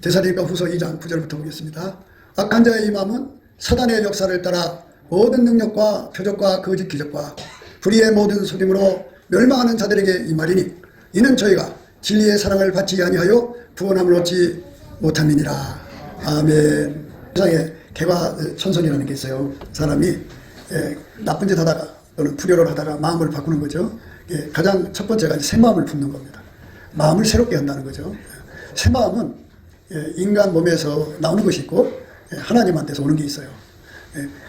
데살로니가 후서 2장 9절부터 보겠습니다. 악한 자의 이 마음은 사단의 역사를 따라 모든 능력과 표적과 거짓 기적과 불의의 모든 소림으로 멸망하는 자들에게 이 말이니 이는 저희가 진리의 사랑을 받지 아니하여 구원함을 얻지 못함이니라. 아멘. 세상에 개과천선이라는 게 있어요. 사람이 나쁜 짓 하다가 또는 불효를 하다가 마음을 바꾸는 거죠. 가장 첫 번째가 새 마음을 품는 겁니다. 마음을 새롭게 한다는 거죠. 새 마음은 인간 몸에서 나오는 것이 있고 하나님한테서 오는 게 있어요.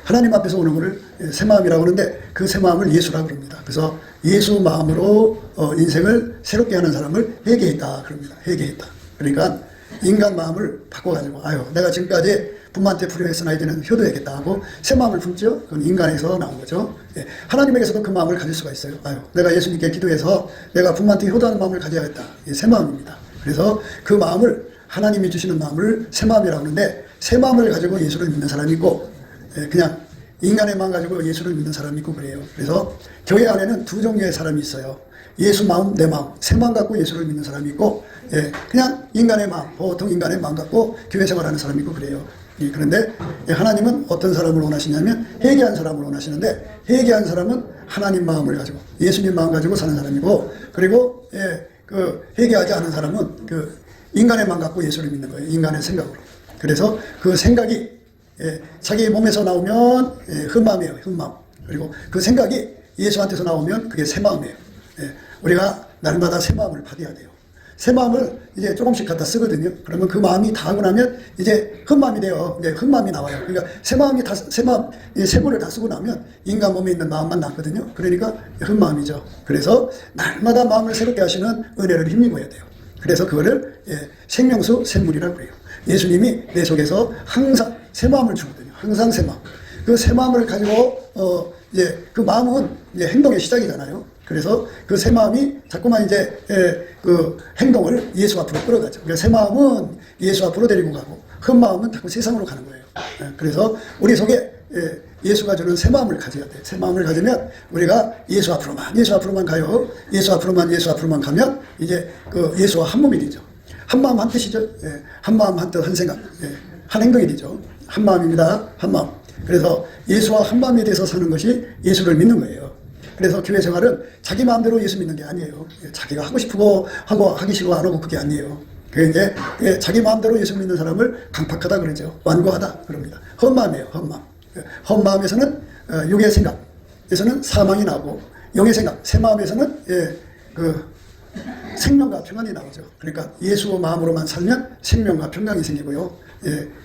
하나님 앞에서 오는 것을 새 마음이라고 하는데 그 새 마음을 예수라고 합니다. 그래서 예수 마음으로 인생을 새롭게 하는 사람을 회개했다 그럽니다. 회개했다. 그러니까 인간 마음을 바꿔가지고 아유 내가 지금까지 부모한테 불효했으나 이제는 효도해야겠다 하고 새 마음을 품죠. 그건 인간에서 나온 거죠. 하나님에게서도 그 마음을 가질 수가 있어요. 아유 내가 예수님께 기도해서 내가 부모한테 효도하는 마음을 가져야겠다. 새 마음입니다. 그래서 그 마음을 하나님이 주시는 마음을 새 마음이라고 하는데 새 마음을 가지고 예수를 믿는 사람이 있고 그냥 인간의 마음 가지고 예수를 믿는 사람이 있고 그래요. 그래서 교회 안에는 두 종류의 사람이 있어요. 예수 마음, 내 마음, 새 마음 갖고 예수를 믿는 사람이 있고 그냥 인간의 마음, 보통 인간의 마음 갖고 교회 생활하는 사람이 있고 그래요. 그런데 하나님은 어떤 사람을 원하시냐면 회개한 사람을 원하시는데 회개한 사람은 하나님 마음을 가지고 예수님 마음 가지고 사는 사람이고 그리고 그 회개하지 않은 사람은 그 인간의 마음 갖고 예수를 믿는 거예요. 인간의 생각으로. 그래서 그 생각이 자기 몸에서 나오면 흠마음이에요. 흠마음. 그리고 그 생각이 예수한테서 나오면 그게 새 마음이에요. 우리가 날마다 새 마음을 받아야 돼요. 새 마음을 이제 조금씩 갖다 쓰거든요. 그러면 그 마음이 다 하고 나면 이제 흠마음이 돼요. 이제 흠마음이 나와요. 그러니까 새 마음이 다, 새 거를 다 쓰고 나면 인간 몸에 있는 마음만 남거든요. 그러니까 흠마음이죠. 그래서 날마다 마음을 새롭게 하시는 은혜를 힘입어야 돼요. 그래서 그거를 생명수 샘물이라고 그래요. 예수님이 내 속에서 항상 새 마음을 주거든요. 항상 새 마음. 그 새 마음을 가지고 이제 그 마음은 이제 행동의 시작이잖아요. 그래서 그 새 마음이 자꾸만 이제 그 행동을 예수 앞으로 끌어가죠. 그러니까 새 마음은 예수 앞으로 데리고 가고 큰 마음은 자꾸 세상으로 가는 거예요. 그래서 우리 속에 예수가 주는 새 마음을 가져야 돼요. 새 마음을 가지면 우리가 예수 앞으로만 가요. 예수 앞으로만 가면 이제 그 예수와 한 몸이 되죠. 한 마음 한 뜻이죠. 한 마음 한 뜻 한 생각 한 행동이 되죠. 한 마음입니다. 한 마음. 그래서 예수와 한 마음에 대해서 사는 것이 예수를 믿는 거예요. 그래서 교회 생활은 자기 마음대로 예수 믿는 게 아니에요. 자기가 하고 싶고 하고 하기 싫고 안 하고 그게 아니에요. 그게 이제 자기 마음대로 예수 믿는 사람을 강팍하다 그러죠. 완고하다 그럽니다. 헛마음이에요. 헛마음. 헛마음에서는 육의 생각에서는 사망이 나오고 영의 생각, 새 마음에서는 그 생명과 평안이 나오죠. 그러니까 예수 마음으로만 살면 생명과 평강이 생기고요.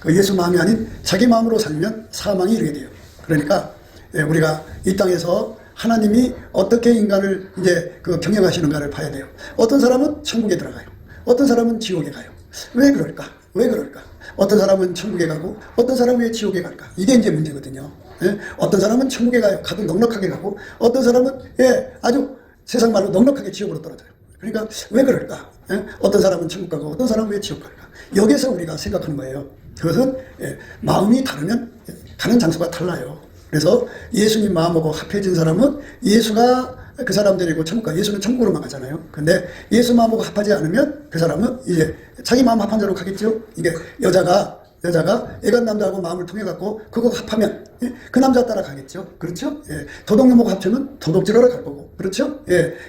그 예수 마음이 아닌 자기 마음으로 살면 사망이 이르게 돼요. 그러니까 우리가 이 땅에서 하나님이 어떻게 인간을 이제 그 경영하시는가를 봐야 돼요. 어떤 사람은 천국에 들어가요. 어떤 사람은 지옥에 가요. 왜 그럴까? 어떤 사람은 천국에 가고 어떤 사람은 왜 지옥에 갈까? 이게 이제 문제거든요. 어떤 사람은 천국에 가도 넉넉하게 가고 어떤 사람은 아주 세상 말로 넉넉하게 지옥으로 떨어져요. 그러니까 왜 그럴까? 어떤 사람은 천국 가고 어떤 사람은 왜 지옥 갈까? 여기서 우리가 생각하는 거예요. 그것은 마음이 다르면 가는 장소가 달라요. 그래서 예수님 마음하고 합해진 사람은 예수가 그 사람 데리고 천국 가. 예수는 천국으로만 가잖아요. 근데 예수 마음하고 합하지 않으면 그 사람은 이제 자기 마음 합한 대로 가겠죠. 이게 여자가 애간 남자하고 마음을 통해 갖고 그거 합하면 그 남자 따라 가겠죠. 그렇죠? 도둑놈하고 합치면 도둑질하러 갈 거고. 그렇죠?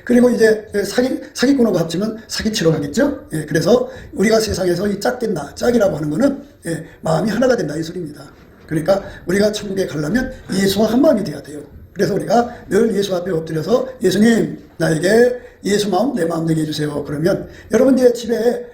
그리고 이제 사기꾼하고 합치면 사기치러 가겠죠. 그래서 우리가 세상에서 이 짝이라고 하는 거는 마음이 하나가 된다 이 소리입니다. 그러니까 우리가 천국에 가려면 예수와 한 마음이 돼야 돼요. 그래서 우리가 늘 예수 앞에 엎드려서 예수님 나에게 예수 마음 내 마음 되게 해주세요. 그러면 여러분 이제 집에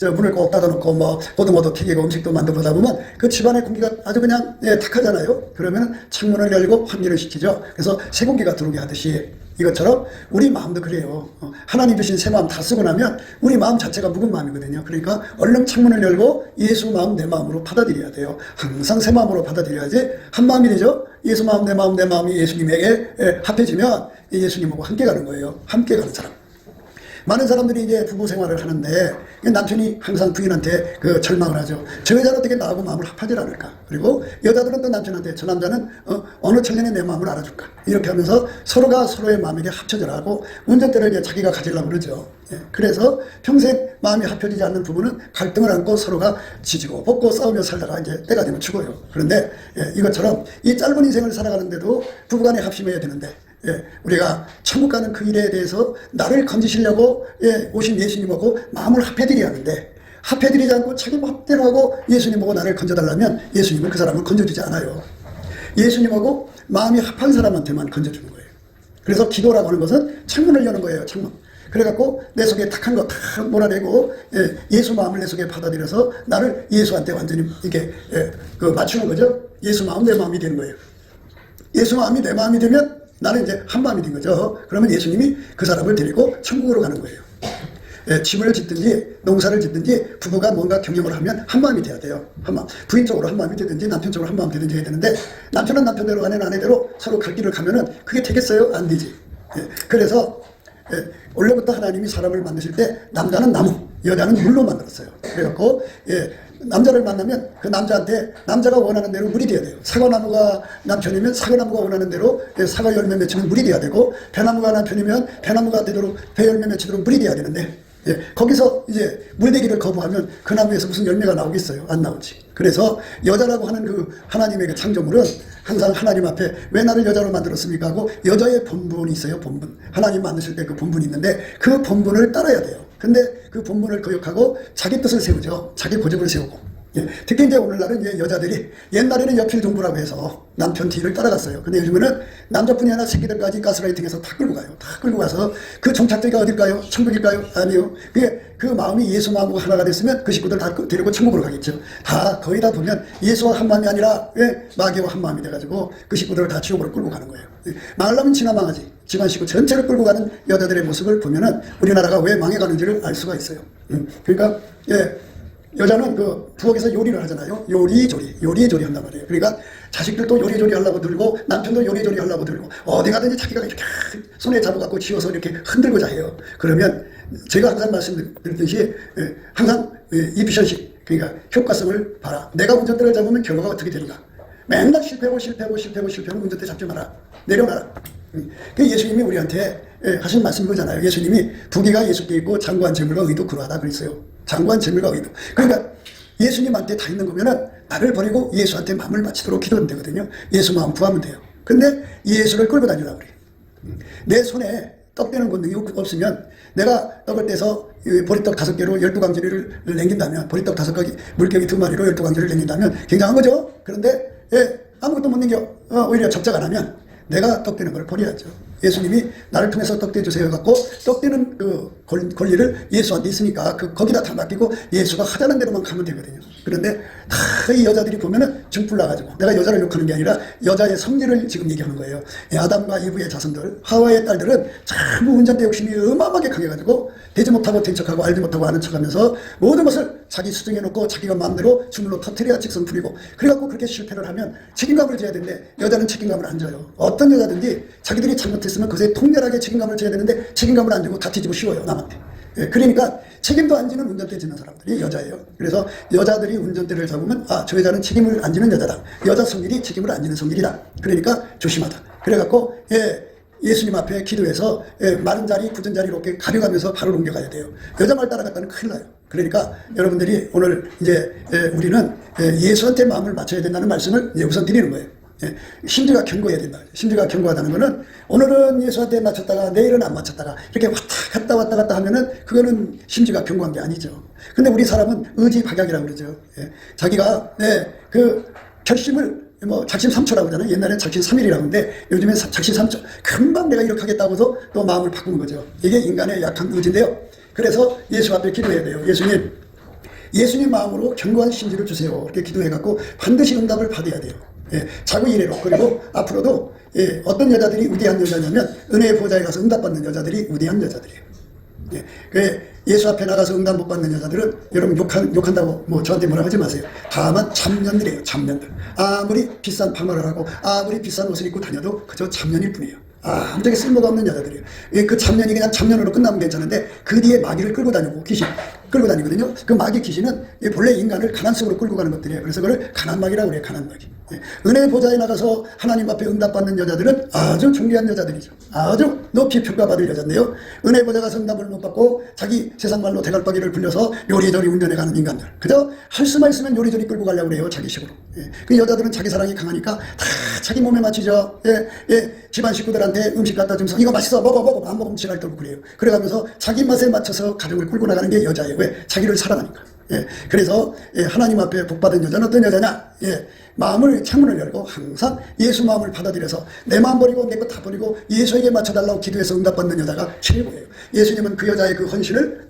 문을 꼭 닫아놓고 뭐 보도모도 튀기고 음식도 만들어다 보면 그 집안의 공기가 아주 그냥 탁하잖아요. 그러면 창문을 열고 환기를 시키죠. 그래서 새 공기가 들어오게 하듯이 이것처럼 우리 마음도 그래요. 하나님 주신 새 마음 다 쓰고 나면 우리 마음 자체가 묵은 마음이거든요. 그러니까 얼른 창문을 열고 예수 마음 내 마음으로 받아들여야 돼요. 항상 새 마음으로 받아들여야지 한 마음이 되죠. 예수 마음 내 마음이 예수님에게 합해지면 예수님하고 함께 가는 거예요. 함께 가는 사람. 많은 사람들이 이제 부부 생활을 하는데 남편이 항상 부인한테 그 절망을 하죠. 저 여자는 어떻게 나하고 마음을 합하지 않을까? 그리고 여자들은 또 남편한테 저 남자는 어느 청년이 내 마음을 알아줄까? 이렇게 하면서 서로가 서로의 마음에게 합쳐져라고 운전대를 이제 자기가 가지려고 그러죠. 그래서 평생 마음이 합혀지지 않는 부부는 갈등을 안고 서로가 지지고 볶고 싸우며 살다가 이제 때가 되면 죽어요. 그런데 이것처럼 이 짧은 인생을 살아가는데도 부부간에 합심해야 되는데 우리가 천국 가는 그 일에 대해서 나를 건지시려고 오신 예수님하고 마음을 합해드려야 하는데 합해드리지 않고 자기 마음대로 하고 예수님하고 나를 건져달라면 예수님은 그 사람을 건져주지 않아요. 예수님하고 마음이 합한 사람한테만 건져주는 거예요. 그래서 기도라고 하는 것은 창문을 여는 거예요. 창문. 그래갖고 내 속에 탁한 거 탁 몰아내고 예수 마음을 내 속에 받아들여서 나를 예수한테 완전히 이렇게 맞추는 거죠. 예수 마음 내 마음이 되는 거예요. 예수 마음이 내 마음이 되면 나는 이제 한 마음이 된 거죠. 그러면 예수님이 그 사람을 데리고 천국으로 가는 거예요. 집을 짓든지 농사를 짓든지 부부가 뭔가 경영을 하면 한 마음이 돼야 돼요. 한 마음. 부인 쪽으로 한 마음이 되든지 남편 쪽으로 한 마음 되든지 해야 되는데 남편은 남편대로 아내는 아내대로 서로 갈 길을 가면은 그게 되겠어요? 안 되지. 그래서 원래부터 하나님이 사람을 만드실 때 남자는 나무, 여자는 물로 만들었어요. 그래갖고 남자를 만나면 그 남자한테 남자가 원하는 대로 물이 돼야 돼요. 사과나무가 남편이면 사과나무가 원하는 대로 사과 열매 맺히면 물이 돼야 되고 배나무가 남편이면 배나무가 되도록 배 열매 맺히도록 물이 돼야 되는데 거기서 이제 물대기를 거부하면 그 나무에서 무슨 열매가 나오겠어요? 안 나오지. 그래서 여자라고 하는 그 하나님의 그 창조물은 항상 하나님 앞에 왜 나를 여자로 만들었습니까? 하고 여자의 본분이 있어요. 본분. 하나님 만드실 때 그 본분이 있는데 그 본분을 따라야 돼요. 근데 그 본분을 거역하고 자기 뜻을 세우죠. 자기 고집을 세우고. 특히 이제 오늘날은 이제 여자들이 옛날에는 여필 종부라고 해서 남편 뒤를 따라갔어요. 근데 요즘에는 남자뿐이 아니라 새끼들까지 가스라이팅해서 다 끌고 가요. 다 끌고 가서 그 종착지가 어딜까요? 천국일까요? 아니요. 그게 그 마음이 예수 마음과 하나가 됐으면 그 식구들 다 데리고 천국으로 가겠죠. 다 거의 다 보면 예수와 한 마음이 아니라 마귀와 한 마음이 돼가지고 그 식구들을 다 지옥으로 끌고 가는 거예요. 망하려면 지나 망하지. 집안 식구 전체를 끌고 가는 여자들의 모습을 보면은 우리나라가 왜 망해가는지를 알 수가 있어요. 그러니까 여자는 그 부엌에서 요리를 하잖아요. 요리조리 한단 말이에요. 그러니까 자식들도 요리조리 하려고 들고 남편도 요리조리 하려고 들고 어디 가든지 자기가 이렇게 손에 잡아갖고 쥐어서 이렇게 흔들고자 해요. 그러면 제가 항상 말씀드렸듯이 항상 이피션식 그러니까 효과성을 봐라. 내가 운전대를 잡으면 결과가 어떻게 되는가. 맨날 실패하고 운전대 잡지 마라. 내려놔라. 예수님이 우리한테 하신 말씀인 거잖아요. 예수님이 부귀가 예수께 있고 장구한 재물과 의도 그러하다 그랬어요. 장구한 재물과 의도. 그러니까 예수님한테 다 있는 거면은 나를 버리고 예수한테 마음을 바치도록 기도하면 되거든요. 예수 마음 구하면 돼요. 근데 예수를 끌고 다니라 그래요. 내 손에 떡 떼는 권능이 없으면 내가 떡을 떼서 보리떡 5개로 12광지리를 남긴다면 보리떡 5개기 물개기 2마리로 12광지리를 남긴다면 굉장한 거죠. 그런데 아무것도 못 남겨 오히려 적작 안 하면 내가 떡 떼는 걸 버려야죠. 예수님이 나를 통해서 떡 떼주세요 갖고 떡 떼는 그 권리를 예수한테 있으니까 거기다 다 맡기고 예수가 하자는 대로만 가면 되거든요. 그런데 다 이 여자들이 보면은 증풀 나가지고 내가 여자를 욕하는 게 아니라 여자의 성질을 지금 얘기하는 거예요. 아담과 이브의 자손들 하와의 딸들은 전부 운전대 욕심이 어마어마하게 강해가지고 되지 못하고 된 척하고 알지 못하고 아는 척하면서 모든 것을 자기 수중해놓고 자기가 마음대로 주물로 터뜨려야 직성 풀리고 그래갖고 그렇게 실패를 하면 책임감을 져야 되는데 여자는 책임감을 안 져요. 어떤 여자든지 자기들이 잘못했으면 그것에 통렬하게 책임감을 져야 되는데 책임감을 안 지고 다 뒤지고 쉬워요 남한테. 그러니까 책임도 안 지는 운전대 지는 사람들이 여자예요. 그래서 여자들이 운전대를 잡으면 저 여자는 책임을 안 지는 여자다. 여자 성질이 책임을 안 지는 성질이다. 그러니까 조심하다. 그래갖고 예수님 앞에 기도해서 마른 자리 굳은 자리 이렇게 가려가면서 발을 옮겨가야 돼요. 여자 말 따라갔다는 큰일 나요. 그러니까 여러분들이 오늘 이제 우리는 예수한테 마음을 맞춰야 된다는 말씀을 우선 드리는 거예요. 심지가 견고해야 된다. 심지가 견고하다는 거는 오늘은 예수한테 맞췄다가 내일은 안 맞췄다가 이렇게 왔다 갔다 하면은 그거는 심지가 견고한 게 아니죠. 근데 우리 사람은 의지 박약이라고 그러죠. 자기가 그 결심을 작심 3초라고 하잖아요. 옛날엔 작심 3일이라고 하는데 요즘엔 작심 3초. 금방 내가 이렇게 하겠다고 해서 또 마음을 바꾸는 거죠. 이게 인간의 약한 의지인데요. 그래서 예수 앞에 기도해야 돼요. 예수님 마음으로 견고한 심지를 주세요. 이렇게 기도해갖고 반드시 응답을 받아야 돼요. 자구 이래로. 그리고 앞으로도 어떤 여자들이 위대한 여자냐면 은혜의 보좌에 가서 응답받는 여자들이 위대한 여자들이에요. 예수 앞에 나가서 응답 못 받는 여자들은 여러분 욕한다고 저한테 뭐라 하지 마세요. 다만 참년들이에요. 참년들. 아무리 비싼 파마를 하고 아무리 비싼 옷을 입고 다녀도 그저 참년일 뿐이에요. 아무짝에 쓸모가 없는 여자들이에요. 그 참년이 그냥 참년으로 끝나면 괜찮은데 그 뒤에 마귀를 끌고 다니고 귀신 끌고 다니거든요. 그 마귀 귀신은 본래 인간을 가난 속으로 끌고 가는 것들이에요. 그래서 그걸 가난 마귀라고 그래요. 가난 마귀. 예, 은혜 보좌에 나가서 하나님 앞에 응답받는 여자들은 아주 존귀한 여자들이죠. 아주 높이 평가받을 여자인데요. 은혜 보좌 가서 응답을 못 받고 자기 세상말로 대갈박이를 굴려서 요리조리 운전해가는 인간들. 그저 할 수만 있으면 요리조리 끌고 가려고 그래요. 자기 식으로. 예, 그 여자들은 자기 사랑이 강하니까 다 자기 몸에 맞추죠. 집안 식구들한테 음식 갖다 주면서 이거 맛있어 먹어 안 먹으면 지랄 떨고 그래요. 그래가면서 자기 맛에 맞춰서 가정을 끌고 나가는 게 여자예요. 왜? 자기를 사랑하니까. 그래서 하나님 앞에 복받은 여자는 어떤 여자냐? 마음을 창문을 열고 항상 예수 마음을 받아들여서 내 마음 버리고 내 것 다 버리고 예수에게 맞춰달라고 기도해서 응답받는 여자가 최고예요. 예수님은 그 여자의 그 헌신을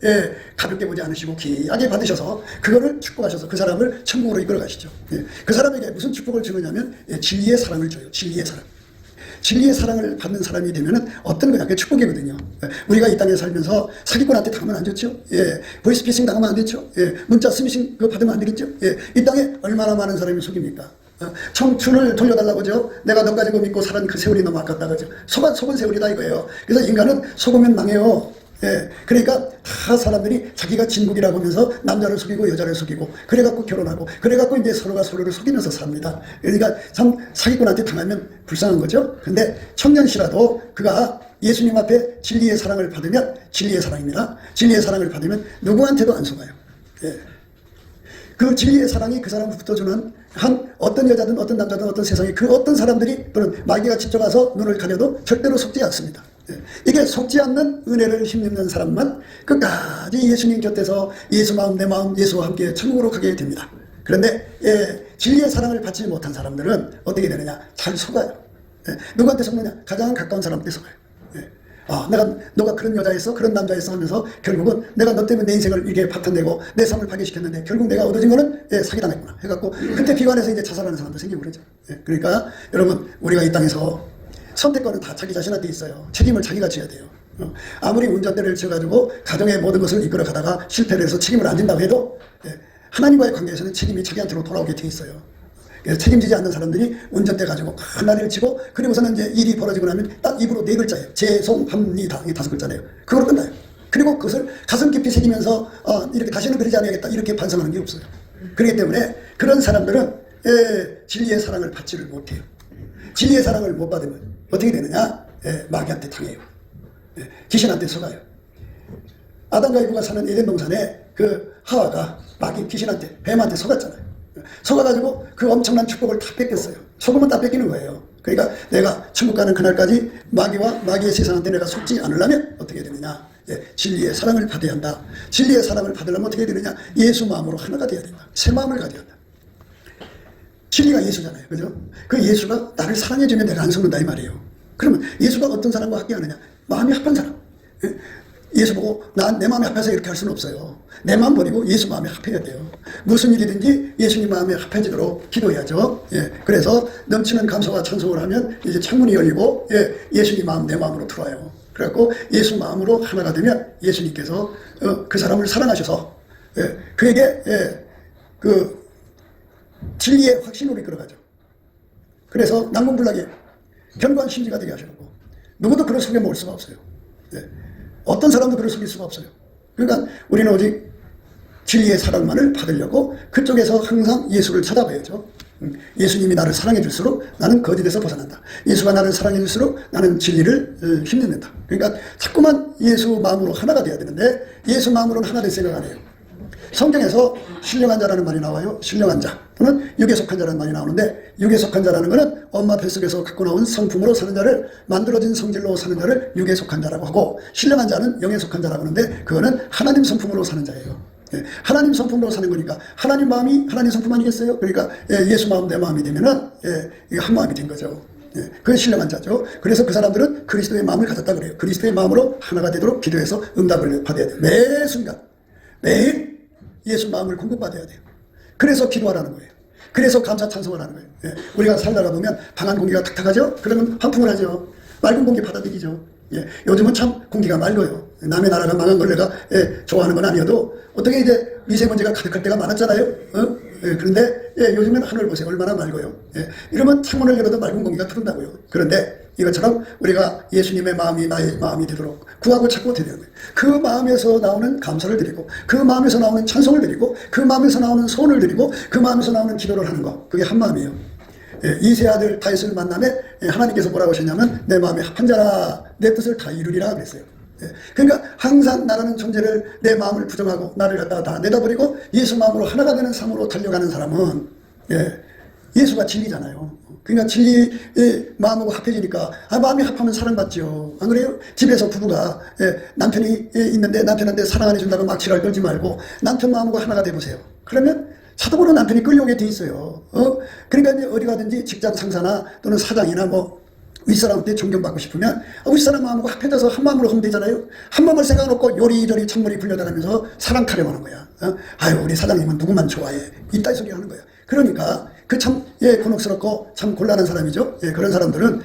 가볍게 보지 않으시고 귀하게 받으셔서 그거를 축복하셔서 그 사람을 천국으로 이끌어 가시죠. 그 사람에게 무슨 축복을 주느냐면 진리의 사랑을 줘요. 진리의 사랑. 진리의 사랑을 받는 사람이 되면은 어떤 거냐? 그게 축복이거든요. 우리가 이 땅에 살면서 사기꾼한테 당하면 안 좋죠. 보이스피싱 당하면 안 되죠. 문자 스미싱 그거 받으면 안 되겠죠. 이 땅에 얼마나 많은 사람이 속입니까? 청춘을 돌려달라고 그죠? 내가 너 가지고 믿고 살은 그 세월이 너무 아깝다 그죠? 속은 세월이다 이거예요. 그래서 인간은 속으면 망해요. 그러니까 다 사람들이 자기가 진국이라고 하면서 남자를 속이고 여자를 속이고 그래갖고 결혼하고 그래갖고 이제 서로가 서로를 속이면서 삽니다. 그러니까 참 사기꾼한테 당하면 불쌍한 거죠. 근데 청년시라도 그가 예수님 앞에 진리의 사랑을 받으면 진리의 사랑입니다. 진리의 사랑을 받으면 누구한테도 안 속아요. 그 진리의 사랑이 그 사람을 붙어주는 한 어떤 여자든 어떤 남자든 어떤 세상에 그 어떤 사람들이 또는 마귀가 직접 와서 눈을 가려도 절대로 속지 않습니다. 이게 속지 않는 은혜를 힘입는 사람만 끝까지 예수님 곁에서 예수 마음 내 마음 예수와 함께 천국으로 가게 됩니다. 그런데 진리의 사랑을 받지 못한 사람들은 어떻게 되느냐? 잘 속아요. 누구한테 속느냐? 가장 가까운 사람한테 속아요. 너가 그런 여자였어? 그런 남자였어? 하면서 결국은 내가 너 때문에 내 인생을 이렇게 파탄내고 내 삶을 파괴시켰는데 결국 내가 얻어진 거는 사기당했구나 해갖고 그때 비관해서 이제 자살하는 사람도 생기고 그러죠. 그러니까 여러분 우리가 이 땅에서 선택권은 다 자기 자신한테 있어요. 책임을 자기가 져야 돼요. 아무리 운전대를 져가지고 가정의 모든 것을 이끌어 가다가 실패를 해서 책임을 안 진다고 해도 하나님과의 관계에서는 책임이 자기한테로 돌아오게 돼 있어요. 그래서 책임지지 않는 사람들이 운전대 가지고 하나를 치고 그리고서는 이제 일이 벌어지고 나면 딱 입으로 4글자예요. 죄송합니다. 이게 5글자네요. 그걸로 끝나요. 그리고 그것을 가슴 깊이 새기면서 이렇게 다시는 그러지 않아야겠다 이렇게 반성하는 게 없어요. 그렇기 때문에 그런 사람들은 진리의 사랑을 받지를 못해요. 진리의 사랑을 못 받으면 어떻게 되느냐? 마귀한테 당해요. 귀신한테 속아요. 아담과 이브가 사는 에덴 동산에 그 하와가 마귀 귀신한테 뱀한테 속았잖아요. 속아가지고 그 엄청난 축복을 다 뺏겼어요. 속으면 다 뺏기는 거예요. 그러니까 내가 천국 가는 그날까지 마귀와 마귀의 세상한테 내가 속지 않으려면 어떻게 되느냐? 진리의 사랑을 받아야 한다. 진리의 사랑을 받으려면 어떻게 되느냐? 예수 마음으로 하나가 돼야 된다. 새 마음을 가져야 한다. 진리가 예수잖아요. 그죠? 그 예수가 나를 사랑해주면 내가 안 속는다 이 말이에요. 그러면 예수가 어떤 사람과 함께 하느냐? 마음이 합한 사람. 예수 보고 난 내 마음이 합해서 이렇게 할 수는 없어요. 내 마음 버리고 예수 마음에 합해야 돼요. 무슨 일이든지 예수님 마음에 합해지도록 기도해야죠. 그래서 넘치는 감사와 찬송을 하면 이제 창문이 열리고 예수님 마음 내 마음으로 들어와요. 그래갖고 예수 마음으로 하나가 되면 예수님께서 그 사람을 사랑하셔서 그에게 그 진리의 확신으로 이끌어가죠. 그래서 난공불락에 견고한 심지가 되게 하셨고 누구도 그를 속여 먹을 수가 없어요. 어떤 사람도 그를 속일 수가 없어요. 그러니까 우리는 오직 진리의 사랑만을 받으려고 그쪽에서 항상 예수를 찾아봐야죠. 예수님이 나를 사랑해 줄수록 나는 거짓에서 벗어난다. 예수가 나를 사랑해 줄수록 나는 진리를 힘낸다. 그러니까 자꾸만 예수 마음으로 하나가 돼야 되는데 예수 마음으로는 하나 될 생각 안 해요. 성경에서 신령한 자라는 말이 나와요. 신령한 자 또는 육에 속한 자라는 말이 나오는데 육에 속한 자라는 것은 엄마 뱃속에서 갖고 나온 성품으로 사는 자를 만들어진 성질로 사는 자를 육에 속한 자라고 하고 신령한 자는 영에 속한 자라고 하는데 그거는 하나님 성품으로 사는 자예요. 하나님 성품으로 사는 거니까 하나님 마음이 하나님 성품 아니겠어요? 그러니까 예수 마음 내 마음이 되면은 이게 한 마음이 된 거죠. 그건 신령한 자죠. 그래서 그 사람들은 그리스도의 마음을 가졌다 그래요. 그리스도의 마음으로 하나가 되도록 기도해서 응답을 받아야 돼요. 매 순간 매일 예수 마음을 공급받아야 돼요. 그래서 기도하라는 거예요. 그래서 감사 찬송을 하는 거예요. 우리가 살다가 보면 방한 공기가 탁탁하죠? 그러면 환풍을 하죠. 맑은 공기 받아들이죠. 요즘은 참 공기가 맑아요. 남의 나라가 망한 걸 내가 좋아하는 건 아니어도 어떻게 이제 미세먼지가 가득할 때가 많았잖아요. 그런데 요즘은 하늘 보세요. 얼마나 맑아요. 이러면 창문을 열어도 맑은 공기가 흐른다고요. 그런데 이것처럼 우리가 예수님의 마음이 나의 마음이 되도록 구하고 찾고 드리는 거예요. 그 마음에서 나오는 감사를 드리고 그 마음에서 나오는 찬송을 드리고 그 마음에서 나오는 소원을 드리고 그 마음에서 나오는 기도를 하는 거 그게 한 마음이에요. 이세 아들 다윗을 만남에 하나님께서 뭐라고 하셨냐면 내 마음에 합한 자라 내 뜻을 다 이루리라 그랬어요. 그러니까 항상 나라는 존재를 내 마음을 부정하고 나를 갖다가 다 내다버리고 예수 마음으로 하나가 되는 삶으로 달려가는 사람은 예수가 진리잖아요. 그러니까 진리의 마음하고 합해지니까 마음이 합하면 사랑받죠. 안 그래요? 집에서 부부가 남편이 있는데 남편한테 사랑 안 해준다고 막 지랄 떨지 말고 남편 마음하고 하나가 돼보세요. 그러면 자동으로 남편이 끌려오게 돼 있어요. 그러니까 이제 어디 가든지 직장 상사나 또는 사장이나 뭐 윗사람한테 존경받고 싶으면 윗사람 마음하고 합해져서 한 마음으로 하면 되잖아요. 한 마음을 생각해놓고 요리조리 찬물이 불려다니면서 사랑 타령하는 거야. 아유 우리 사장님은 누구만 좋아해. 이따위 소리 하는 거야. 그러니까 그 참 곤혹스럽고 참 곤란한 사람이죠. 그런 사람들은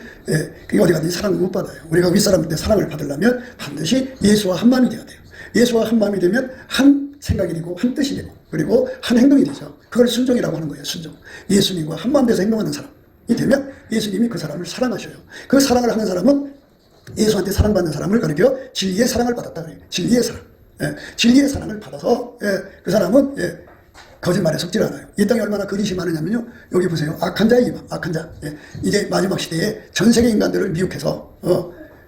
어디 가든지 사랑을 못 받아요. 우리가 윗사람한테 사랑을 받으려면 반드시 예수와 한 마음이 돼야 돼요. 예수와 한 마음이 되면 한 생각이 되고 한 뜻이 되고 그리고 한 행동이 되죠. 그걸 순종이라고 하는 거예요. 순종. 예수님과 한 마음 돼서 행동하는 사람이 되면 예수님이 그 사람을 사랑하셔요. 그 사랑을 하는 사람은 예수한테 사랑받는 사람을 가리켜 진리의 사랑을 받았다 그래요. 진리의 사랑. 진리의 사랑을 받아서 그 사람은 거짓말에 속지 않아요. 이 땅에 얼마나 거짓이 많으냐면요. 여기 보세요. 악한 자의 이방, 악한 자. 이제 마지막 시대에 전 세계 인간들을 미혹해서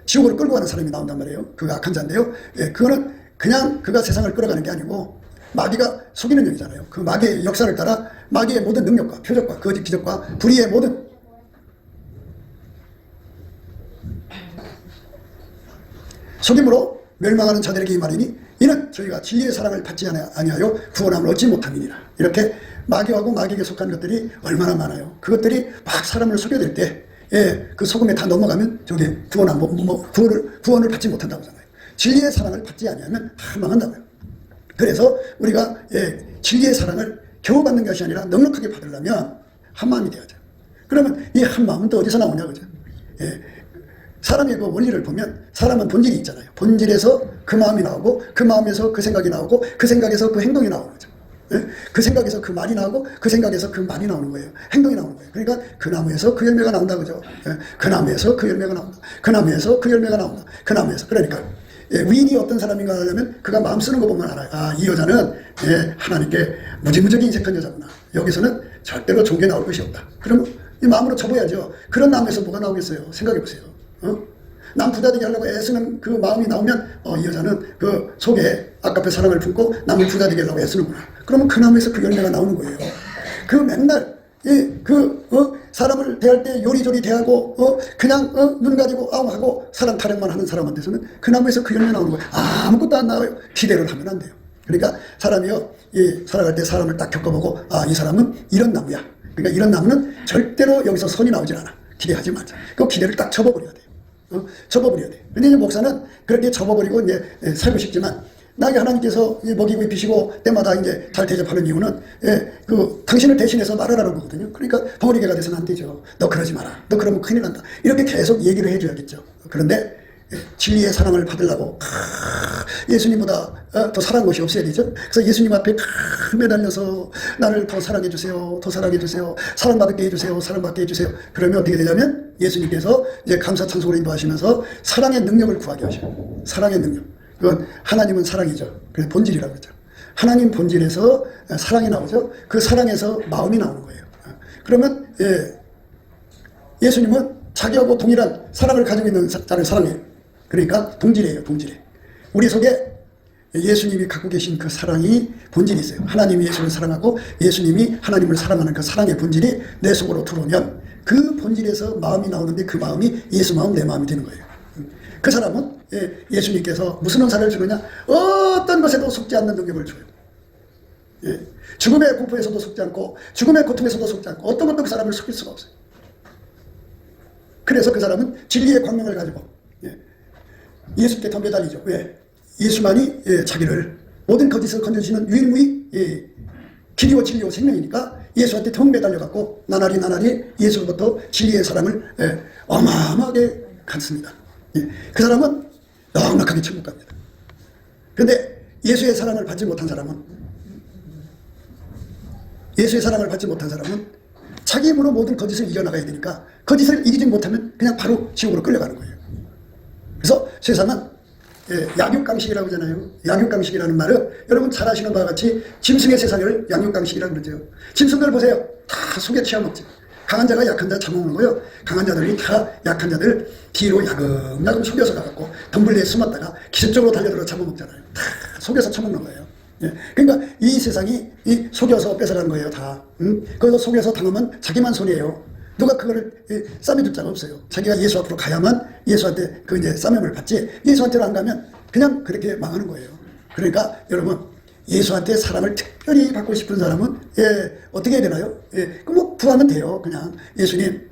지옥으로 끌고 가는 사람이 나온단 말이에요. 그 악한 자인데요. 그거는 그냥 그가 세상을 끌어가는 게 아니고 마귀가 속이는 영이잖아요. 그 마귀의 역사를 따라 마귀의 모든 능력과 표적과 거짓 기적과 불의의 모든 속임으로 멸망하는 자들에게 이 말이니 이는 저희가 진리의 사랑을 받지 아니하여 구원함을 얻지 못함이니라. 이렇게 마귀하고 마귀에게 속한 것들이 얼마나 많아요. 그것들이 막 사람을 속여댈 때 그 속음에 다 넘어가면 저게 구원을 받지 못한다고 하잖아요. 진리의 사랑을 받지 아니하면 다 망한다고요. 그래서 우리가 진리의 사랑을 겨우 받는 것이 아니라 넉넉하게 받으려면 한 마음이 돼야죠. 그러면 이 한 마음은 또 어디서 나오냐 그죠? 사람의 그 원리를 보면 사람은 본질이 있잖아요. 본질에서 그 마음이 나오고 그 마음에서 그 생각이 나오고 그 생각에서 그 행동이 나오는 거죠. 그 생각에서 그 말이 나오고 그 생각에서 그 말이 나오는 거예요. 행동이 나오는 거예요. 그러니까 그 나무에서 그 열매가 나온다 그죠? 그 나무에서 그 열매가 나온다. 그 나무에서 그 열매가 나온다. 그 나무에서. 그러니까 위인이 어떤 사람인가 하려면 그가 마음 쓰는 거 보면 알아요. 아, 이 여자는 하나님께 무지무지하게 인색한 여자구나. 여기서는 절대로 종교 나올 것이 없다. 그러면 이 마음으로 접어야죠. 그런 나무에서 뭐가 나오겠어요? 생각해 보세요. 남 부자 되게 하려고 애쓰는 그 마음이 나오면 이 여자는 그 속에 아깝게 사랑을 품고 남을 부자 되게 하려고 애쓰는구나. 그러면 그 나무에서 그 열매가 나오는 거예요. 그 맨날 사람을 대할 때 요리조리 대하고 그냥 눈 가지고 아웅하고 사람 타령만 하는 사람한테서는 그 나무에서 그 열매 나오는 거예요. 아무것도 안 나와요. 기대를 하면 안 돼요. 그러니까 사람이요 살아갈 때 사람을 딱 겪어보고 이 사람은 이런 나무야. 그러니까 이런 나무는 절대로 여기서 선이 나오질 않아. 기대하지 말자. 그 기대를 딱 접어버려야 돼요. 접어버려야 돼요. 근데 이제 목사는 그렇게 접어버리고 이제 살고 싶지만 나에게 하나님께서 먹이고 입히시고 때마다 이제 잘 대접하는 이유는 당신을 대신해서 말을 하는 거거든요. 그러니까 덩어리개가 돼서는 안 되죠. 너 그러지 마라. 너 그러면 큰일 난다. 이렇게 계속 얘기를 해줘야겠죠. 그런데 진리의 사랑을 받으려고 예수님보다 더 사랑한 것이 없어야 되죠. 그래서 예수님 앞에 매달려서 나를 더 사랑해 주세요. 더 사랑해 주세요. 사랑받게 해주세요. 사랑받게 해주세요. 그러면 어떻게 되냐면 예수님께서 이제 감사 찬송으로 인도하시면서 사랑의 능력을 구하게 하셔요. 사랑의 능력. 그건 하나님은 사랑이죠. 그래서 본질이라고 그러죠. 하나님 본질에서 사랑이 나오죠. 그 사랑에서 마음이 나오는 거예요. 그러면 예수님은 자기하고 동일한 사랑을 가지고 있는 자를 사랑해요. 그러니까 동질이에요. 동질에. 우리 속에 예수님이 갖고 계신 그 사랑이 본질이 있어요. 하나님이 예수를 사랑하고 예수님이 하나님을 사랑하는 그 사랑의 본질이 내 속으로 들어오면 그 본질에서 마음이 나오는데 그 마음이 예수 마음 내 마음이 되는 거예요. 그 사람은 예수님께서 무슨 은사를 주느냐? 어떤 것에도 속지 않는 능력을 줘요. 죽음의 공포에서도 속지 않고 죽음의 고통에서도 속지 않고 어떤 것도 그 사람을 속일 수가 없어요. 그래서 그 사람은 진리의 광명을 가지고 예수께 더 매달리죠. 왜? 예수만이 자기를 모든 거짓을 건져주시는 유일무이 길이요 진리요 생명이니까 예수한테 더 매달려갖고 나날이 예수로부터 진리의 사랑을 어마어마하게 갖습니다. 그 사람은 넉넉하게 천국 갑니다. 그런데 예수의 사랑을 받지 못한 사람은 자기 힘으로 모든 거짓을 이겨나가야 되니까 거짓을 이기지 못하면 그냥 바로 지옥으로 끌려가는 거예요. 그래서 세상은 양육강식이라고 하잖아요. 양육강식이라는 말은 여러분 잘 아시는 바와 같이 짐승의 세상을 양육강식이라고 그러죠. 짐승들 보세요. 다 속에 치워먹죠. 강한 자가 약한 자 잡아먹는 거요. 강한 자들이 다 약한 자들 뒤로 야금야금 속여서 가갖고 덤불리에 숨었다가 기습적으로 달려들어 잡아먹잖아요. 다 속여서 처먹는 거예요. 예. 그러니까 이 세상이 이 속여서 뺏어가는 거예요, 다. 그래서 속여서 당하면 자기만 손해예요. 누가 그거를 싸매줄 자가 없어요. 자기가 예수 앞으로 가야만 예수한테 그 이제 싸매을 받지, 예수한테로 안 가면 그냥 그렇게 망하는 거예요. 그러니까 여러분, 예수한테 사랑을 특별히 받고 싶은 사람은 어떻게 해야 되나요? 뭐 구하면 돼요. 그냥 예수님,